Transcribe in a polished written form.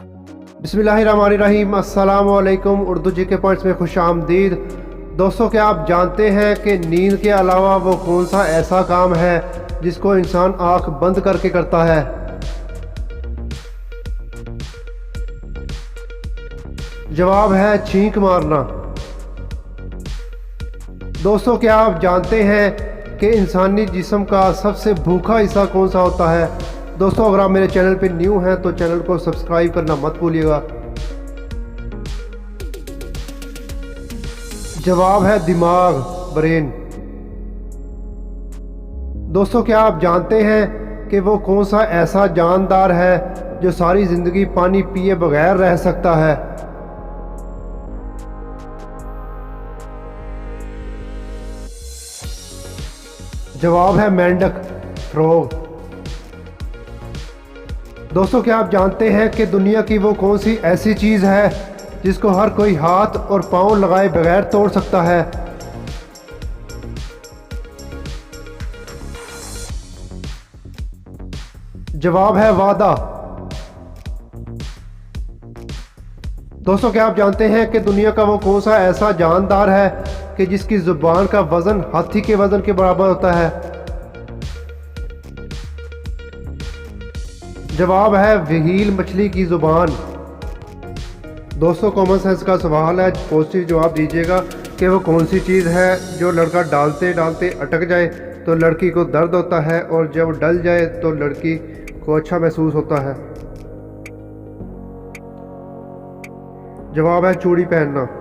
बिस्मिल्लाहिर्रहमानिर्रहीम। अस्सलामुअलैकुम। उर्दू जी के पॉइंट्स में खुश आमदीद। दोस्तों, क्या आप जानते हैं कि नींद के अलावा वो कौन सा ऐसा काम है जिसको इंसान आंख बंद करके करता है? जवाब है छींक मारना। दोस्तों, क्या आप जानते हैं कि इंसानी जिस्म का सबसे भूखा हिस्सा कौन सा होता है? दोस्तों, अगर आप मेरे चैनल पर न्यू हैं तो चैनल को सब्सक्राइब करना मत भूलिएगा। जवाब है दिमाग, ब्रेन। दोस्तों, क्या आप जानते हैं कि वो कौन सा ऐसा जानदार है जो सारी जिंदगी पानी पिए बगैर रह सकता है? जवाब है मेंढक, फ्रॉग। दोस्तों, क्या आप जानते हैं कि दुनिया की वो कौन सी ऐसी चीज़ है जिसको हर कोई हाथ और पांव लगाए बगैर तोड़ सकता है? जवाब है वादा। दोस्तों, क्या आप जानते हैं कि दुनिया का वो कौन सा ऐसा जानदार है कि जिसकी जुबान का वजन हाथी के वजन के बराबर होता है? जवाब है व्हेल, मछली की जुबान। दोस्तों, कॉमन सेंस का सवाल है, पॉजिटिव जवाब दीजिएगा कि वो कौन सी चीज़ है जो लड़का डालते डालते अटक जाए तो लड़की को दर्द होता है और जब डल जाए तो लड़की को अच्छा महसूस होता है? जवाब है चूड़ी पहनना।